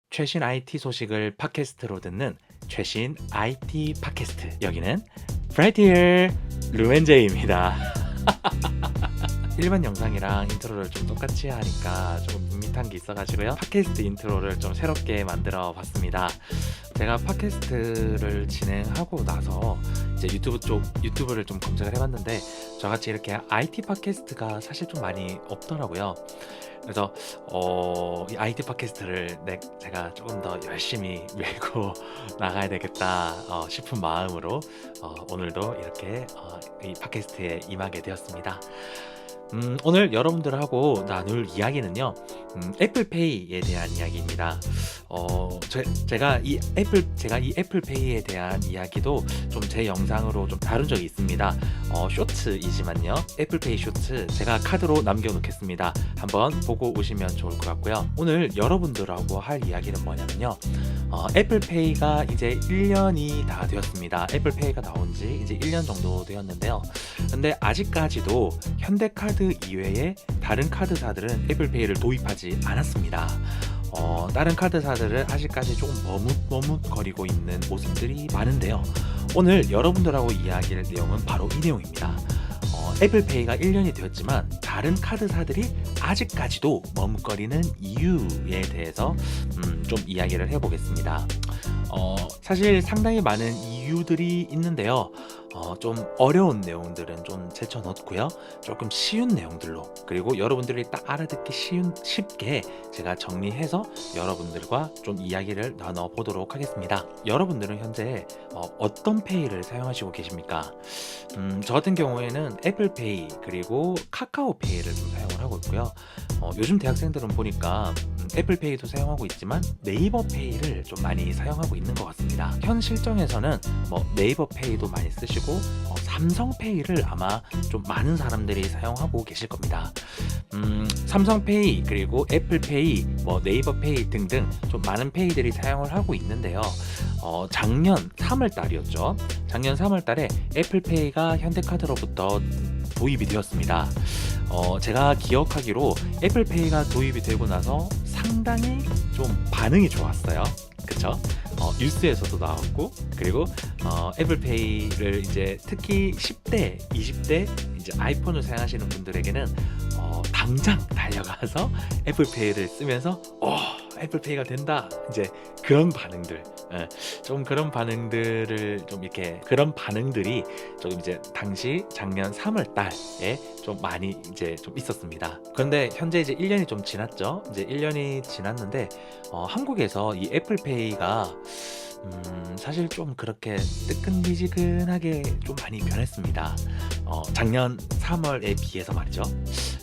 최신 IT 소식을 팟캐스트로 듣는 최신 IT 팟캐스트. 여기는 브라이티얼 루엔제이입니다. 일반 영상이랑 인트로를 좀 똑같이 하니까 조금 밋밋한 게 있어가지고요. 팟캐스트 인트로를 좀 새롭게 만들어 봤습니다. 제가 팟캐스트를 진행하고 나서 이제 유튜브를 좀 검색을 해봤는데 저같이 이렇게 IT 팟캐스트가 사실 좀 많이 없더라고요. 그래서 이 IT 팟캐스트를 제가 조금 더 열심히 밀고 나가야 되겠다 싶은 마음으로 오늘도 이렇게 이 팟캐스트에 임하게 되었습니다. 오늘 여러분들하고 나눌 이야기는요, 애플페이에 대한 이야기입니다. 제가 이 애플페이에 대한 이야기도 좀 제 영상으로 좀 다룬 적이 있습니다. 쇼츠이지만요, 애플페이 쇼츠 제가 카드로 남겨놓겠습니다. 한번 보고 오시면 좋을 것 같고요. 오늘 여러분들하고 할 이야기는 뭐냐면요, 애플페이가 이제 1년이 다 되었습니다. 애플페이가 나온 지 이제 1년 정도 되었는데요. 근데 아직까지도 현대카드 이외에 다른 카드사들은 애플페이를 도입하지 않았습니다. 다른 카드사들은 아직까지 조금 머뭇거리고 있는 모습들이 많은데요. 오늘 여러분들하고 이야기할 내용은 바로 이 내용입니다. 애플페이가 1년이 되었지만 다른 카드사들이 아직까지도 머뭇거리는 이유에 대해서 좀 이야기를 해보겠습니다. 사실 상당히 많은 이유들이 있는데요. 좀 어려운 내용들은 좀 제쳐놓고요. 조금 쉬운 내용들로, 그리고 여러분들이 딱 알아듣기 쉽게 제가 정리해서 여러분들과 좀 이야기를 나눠보도록 하겠습니다. 여러분들은 현재 어떤 페이를 사용하시고 계십니까? 저 같은 경우에는 애플페이 그리고 카카오페이를 좀 사용을 하고 있고요. 요즘 대학생들은 보니까 애플페이도 사용하고 있지만 네이버페이를 좀 많이 사용하고 있는 것 같습니다. 현 실정에서는 네이버페이도 많이 쓰시고 삼성페이를 아마 좀 많은 사람들이 사용하고 계실 겁니다. 삼성페이 그리고 애플페이, 네이버페이 등등 좀 많은 페이들이 사용을 하고 있는데요. 작년 3월 달이었죠. 작년 3월 달에 애플페이가 현대카드로부터 도입이 되었습니다. 제가 기억하기로 애플페이가 도입이 되고 나서 상당히 좀 반응이 좋았어요. 그쵸? 뉴스에서도 나왔고, 그리고 애플페이를 이제 특히 10대, 20대 이제 아이폰을 사용하시는 분들에게는 당장 달려가서 애플페이를 쓰면서 애플페이가 된다, 이제 그런 반응들, 좀 그런 반응들을 좀 이렇게, 그런 반응들이 조금 이제 당시 작년 3월 달에 좀 많이 이제 좀 있었습니다. 그런데 현재 이제 1년이 좀 지났죠. 이제 1년이 지났는데 한국에서 이 애플페이가 사실 좀 그렇게 뜨끈미지근하게 좀 많이 변했습니다. 작년 3월에 비해서 말이죠.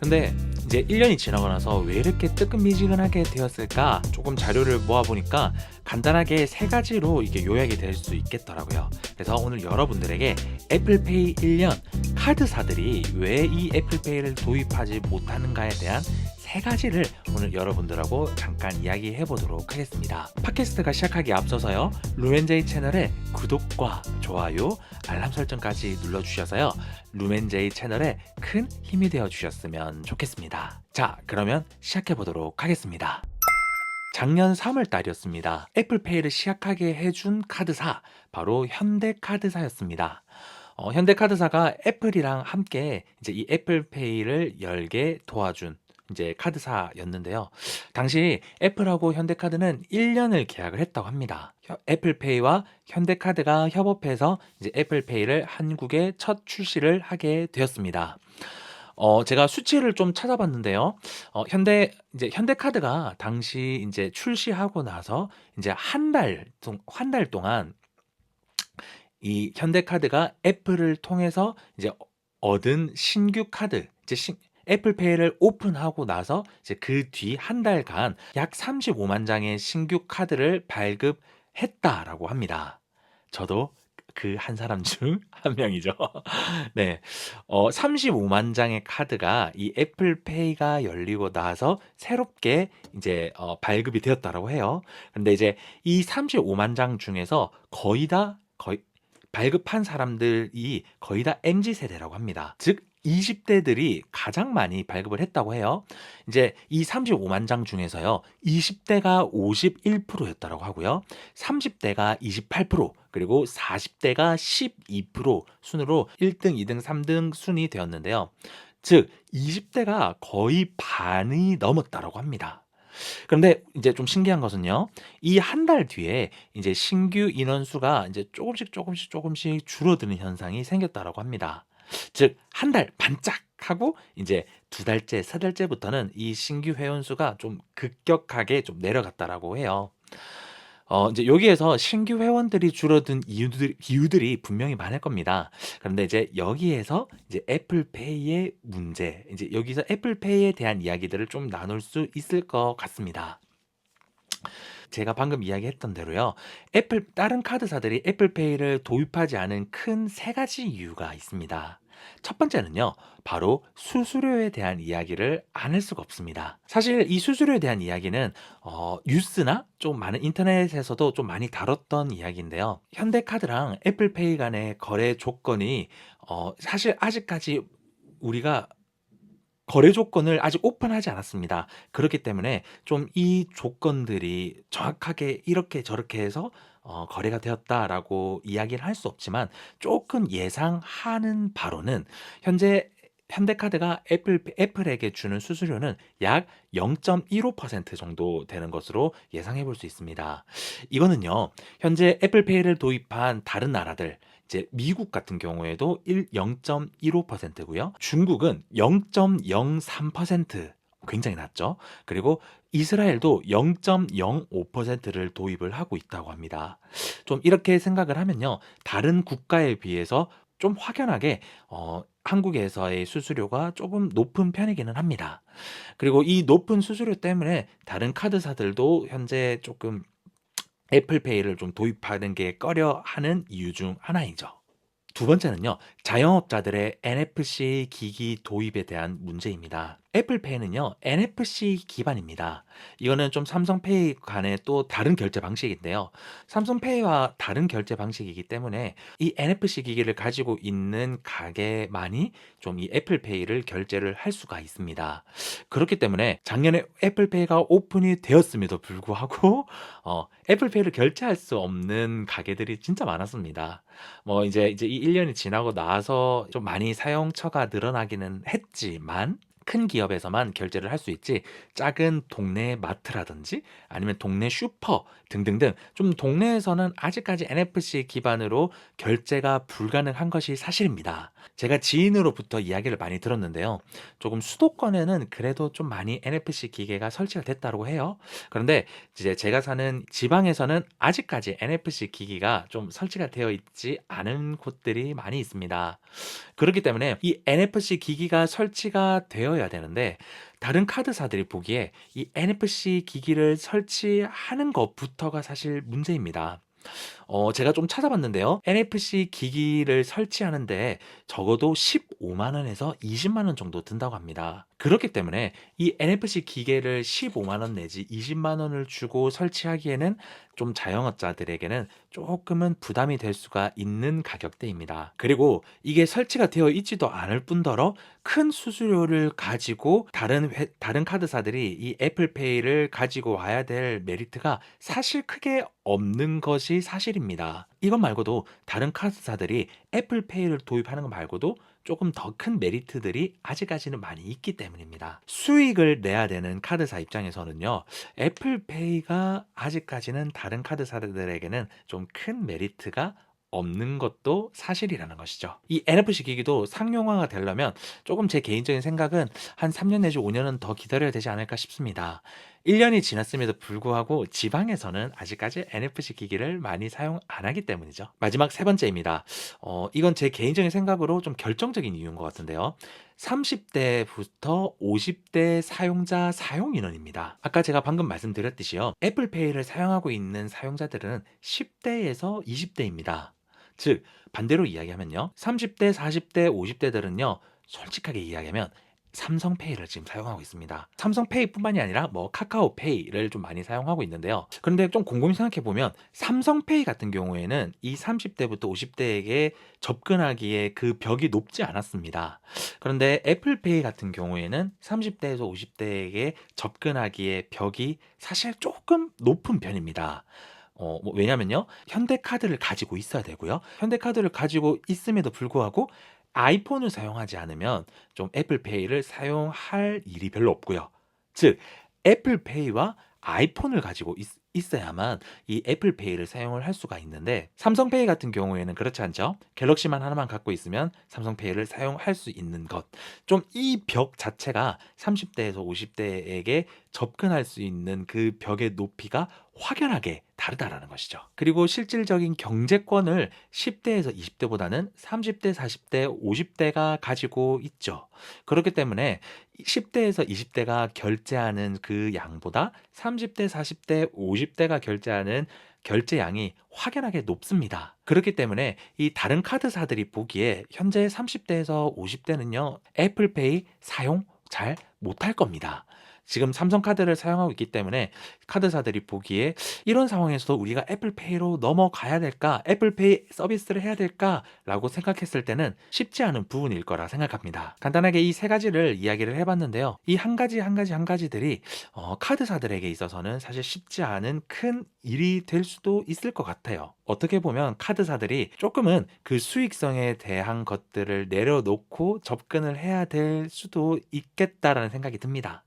근데 이제 1년이 지나고 나서 왜 이렇게 뜨끈미지근하게 되었을까? 조금 자료를 모아보니까 간단하게 세 가지로 이게 요약이 될 수 있겠더라고요. 그래서 오늘 여러분들에게 애플페이 1년 카드사들이 왜 이 애플페이를 도입하지 못하는가에 대한 세 가지를 오늘 여러분들하고 잠깐 이야기해 보도록 하겠습니다. 팟캐스트가 시작하기에 앞서서요, 루엔제이 채널에 구독과 좋아요, 알람 설정까지 눌러주셔서요, 루엔제이 채널에 큰 힘이 되어 주셨으면 좋겠습니다. 자, 그러면 시작해 보도록 하겠습니다. 작년 3월 달이었습니다. 애플페이를 시작하게 해준 카드사, 바로 현대카드사였습니다. 현대카드사가 애플이랑 함께 이제 이 애플페이를 열게 도와준 이제 카드사였는데요. 당시 애플하고 현대카드는 1년을 계약을 했다고 합니다. 애플페이와 현대카드가 협업해서 이제 애플페이를 한국에 첫 출시를 하게 되었습니다. 제가 수치를 좀 찾아봤는데요. 현대카드가 당시 이제 출시하고 나서 이제 한 달 동안 이 현대카드가 애플을 통해서 이제 얻은 신규 카드, 이제 애플페이를 오픈하고 나서 이제 그 뒤 한 달간 약 35만 장의 신규 카드를 발급했다라고 합니다. 저도 그 한 사람 중 한 명이죠. 네. 35만 장의 카드가 이 애플페이가 열리고 나서 새롭게 이제 발급이 되었다라고 해요. 근데 이제 이 35만 장 중에서 거의 발급한 사람들이 거의 다 MZ 세대라고 합니다. 즉 20 대들이 가장 많이 발급을 했다고 해요. 이제 이 35만 장 중에서요. 20 대가 51% 였다라고 하고요. 30 대가 28% 그리고 40 대가 12% 순으로 1 등, 2 등, 3등 순이 되었는데요. 즉 20 대가 거의 반이 넘었다라고 합니다. 그런데 이제 좀 신기한 것은요. 이 한 달 뒤에 이제 신규 인원수가 이제 조금씩 줄어드는 현상이 생겼다라고 합니다. 즉 한 달 반짝 하고 이제 2 달째, 3 달째부터는 이 신규 회원 수가 좀 급격하게 좀 내려갔다라고 해요. 이제 여기에서 신규 회원들이 줄어든 이유들이 분명히 많을 겁니다. 그런데 이제 여기에서 이제 애플페이의 문제, 이제 여기서 애플페이에 대한 이야기들을 좀 나눌 수 있을 것 같습니다. 제가 방금 이야기했던 대로요. 다른 카드사들이 애플페이를 도입하지 않은 큰 3 가지 이유가 있습니다. 첫 번째는요. 바로 수수료에 대한 이야기를 안 할 수가 없습니다. 사실 이 수수료에 대한 이야기는 뉴스나 좀 많은 인터넷에서도 좀 많이 다뤘던 이야기인데요. 현대카드랑 애플페이 간의 거래 조건이 사실 아직까지 우리가 거래 조건을 아직 오픈하지 않았습니다. 그렇기 때문에 좀 이 조건들이 정확하게 이렇게 저렇게 해서 거래가 되었다라고 이야기를 할 수 없지만 조금 예상하는 바로는 현재 현대카드가 애플에게 주는 수수료는 약 0.15% 정도 되는 것으로 예상해 볼 수 있습니다. 이거는요. 현재 애플페이를 도입한 다른 나라들 이제 미국 같은 경우에도 0.15%고요. 중국은 0.03% 굉장히 낮죠. 그리고 이스라엘도 0.05%를 도입을 하고 있다고 합니다. 좀 이렇게 생각을 하면요. 다른 국가에 비해서 좀 확연하게 한국에서의 수수료가 조금 높은 편이기는 합니다. 그리고 이 높은 수수료 때문에 다른 카드사들도 현재 조금 애플페이를 좀 도입하는 게 꺼려하는 이유 중 하나이죠. 두 번째는요. 자영업자들의 NFC 기기 도입에 대한 문제입니다. 애플페이는요. NFC 기반입니다. 이거는 좀 삼성페이 간의 또 다른 결제 방식인데요. 삼성페이와 다른 결제 방식이기 때문에 이 NFC 기기를 가지고 있는 가게만이 좀 이 애플페이를 결제를 할 수가 있습니다. 그렇기 때문에 작년에 애플페이가 오픈이 되었음에도 불구하고 애플페이를 결제할 수 없는 가게들이 진짜 많았습니다. 뭐 이제 이 1 년이 지나고 나서 좀 많이 사용처가 늘어나기는 했지만 큰 기업에서만 결제를 할 수 있지 작은 동네 마트라든지 아니면 동네 슈퍼 등등등 좀 동네에서는 아직까지 NFC 기반으로 결제가 불가능한 것이 사실입니다. 제가 지인으로부터 이야기를 많이 들었는데요. 조금 수도권에는 그래도 좀 많이 NFC 기계가 설치가 됐다고 해요. 그런데 이제 제가 사는 지방에서는 아직까지 NFC 기기가 좀 설치가 되어 있지 않은 곳들이 많이 있습니다. 그렇기 때문에 이 NFC 기기가 설치가 되어야 되는데 다른 카드사들이 보기에 이 NFC 기기를 설치하는 것부터가 사실 문제입니다. 제가 좀 찾아봤는데요. NFC 기기를 설치하는데 적어도 15만 원에서 20만 원 정도 든다고 합니다. 그렇기 때문에 이 NFC 기계를 15만 원 내지 20만 원을 주고 설치하기에는 좀 자영업자들에게는 조금은 부담이 될 수가 있는 가격대입니다. 그리고 이게 설치가 되어 있지도 않을 뿐더러 큰 수수료를 가지고 다른 카드사들이 이 애플페이를 가지고 와야 될 메리트가 사실 크게 없는 것이 사실입니다. 이것 말고도 다른 카드사들이 애플페이를 도입하는 것 말고도 조금 더 큰 메리트들이 아직까지는 많이 있기 때문입니다. 수익을 내야 되는 카드사 입장에서는요. 애플페이가 아직까지는 다른 카드사들에게는 좀 큰 메리트가 없는 것도 사실이라는 것이죠. 이 NFC 기기도 상용화가 되려면 조금 제 개인적인 생각은 한 3년 내지 5년은 더 기다려야 되지 않을까 싶습니다. 1 년이 지났음에도 불구하고 지방에서는 아직까지 NFC 기기를 많이 사용 안 하기 때문이죠. 마지막 세 번째입니다. 이건 제 개인적인 생각으로 좀 결정적인 이유인 것 같은데요. 30 대부터 50대 사용자 사용 인원입니다. 아까 제가 방금 말씀드렸듯이요. 애플페이를 사용하고 있는 사용자들은 10 대에서 20 대입니다. 즉 반대로 이야기하면요. 30 대, 40 대, 50 대들은요. 솔직하게 이야기하면 삼성페이를 지금 사용하고 있습니다. 삼성페이뿐만이 아니라 뭐 카카오페이를 좀 많이 사용하고 있는데요. 그런데 좀 곰곰이 생각해 보면 삼성페이 같은 경우에는 이 30대부터 50대에게 접근하기에 그 벽이 높지 않았습니다. 그런데 애플페이 같은 경우에는 30대에서 50대에게 접근하기에 벽이 사실 조금 높은 편입니다. 뭐 왜냐면요. 현대카드를 가지고 있어야 되고요. 현대카드를 가지고 있음에도 불구하고 아이폰을 사용하지 않으면 좀 애플페이를 사용할 일이 별로 없고요. 즉 애플페이와 아이폰을 가지고 있어야만 이 애플페이를 사용을 할 수가 있는데 삼성페이 같은 경우에는 그렇지 않죠. 갤럭시만 하나만 갖고 있으면 삼성페이를 사용할 수 있는 것. 좀 이 벽 자체가 30대에서 50대에게 접근할 수 있는 그 벽의 높이가 확연하게 다르다라는 것이죠. 그리고 실질적인 경제권을 10대에서 20대보다는 30대, 40대, 50대가 가지고 있죠. 그렇기 때문에 10대에서 20대가 결제하는 그 양보다 30대, 40대, 50대가 결제하는 결제량이 확연하게 높습니다. 그렇기 때문에 이 다른 카드사들이 보기에 현재 30대에서 50대는요, 애플페이 사용 잘 못할 겁니다. 지금 삼성카드를 사용하고 있기 때문에 카드사들이 보기에 이런 상황에서도 우리가 애플페이로 넘어가야 될까? 애플페이 서비스를 해야 될까? 라고 생각했을 때는 쉽지 않은 부분일 거라 생각합니다. 간단하게 이 세 가지를 이야기를 해봤는데요. 이 한 가지 한 가지 한 가지들이 카드사들에게 있어서는 사실 쉽지 않은 큰 일이 될 수도 있을 것 같아요. 어떻게 보면 카드사들이 조금은 그 수익성에 대한 것들을 내려놓고 접근을 해야 될 수도 있겠다라는 생각이 듭니다.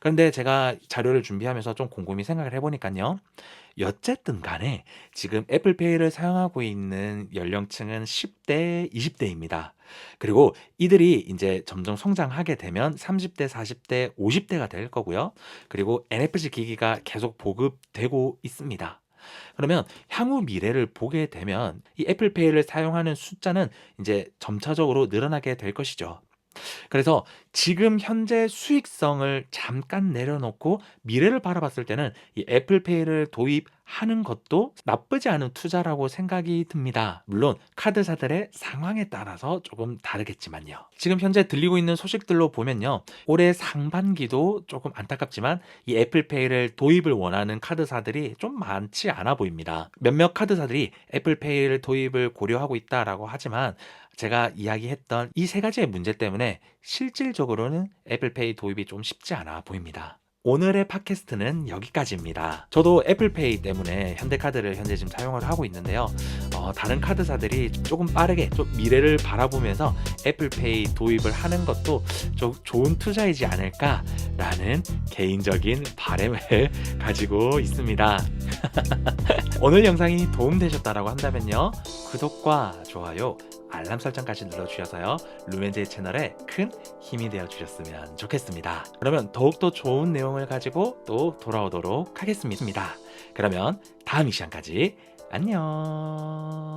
그런데 제가 자료를 준비하면서 좀 곰곰이 생각을 해보니까요. 어쨌든 간에 지금 애플페이를 사용하고 있는 연령층은 10대, 20대입니다. 그리고 이들이 이제 점점 성장하게 되면 30대, 40대, 50대가 될 거고요. 그리고 NFC 기기가 계속 보급되고 있습니다. 그러면 향후 미래를 보게 되면 이 애플페이를 사용하는 숫자는 이제 점차적으로 늘어나게 될 것이죠. 그래서 지금 현재 수익성을 잠깐 내려놓고 미래를 바라봤을 때는 이 애플페이를 도입하는 것도 나쁘지 않은 투자라고 생각이 듭니다. 물론 카드사들의 상황에 따라서 조금 다르겠지만요. 지금 현재 들리고 있는 소식들로 보면요. 올해 상반기도 조금 안타깝지만 이 애플페이를 도입을 원하는 카드사들이 좀 많지 않아 보입니다. 몇몇 카드사들이 애플페이를 도입을 고려하고 있다라고 하지만 제가 이야기했던 이 세 가지의 문제 때문에 실질적으로는 애플페이 도입이 좀 쉽지 않아 보입니다. 오늘의 팟캐스트는 여기까지입니다. 저도 애플페이 때문에 현대카드를 현재 지금 사용을 하고 있는데요. 다른 카드사들이 조금 빠르게 좀 미래를 바라보면서 애플페이 도입을 하는 것도 좀 좋은 투자이지 않을까라는 개인적인 바람을 가지고 있습니다. 오늘 영상이 도움되셨다라고 한다면요. 구독과 좋아요, 알람 설정까지 눌러주셔서요. 루멘제이 채널에 큰 힘이 되어주셨으면 좋겠습니다. 그러면 더욱더 좋은 내용을 가지고 또 돌아오도록 하겠습니다. 그러면 다음 이 시간까지 안녕.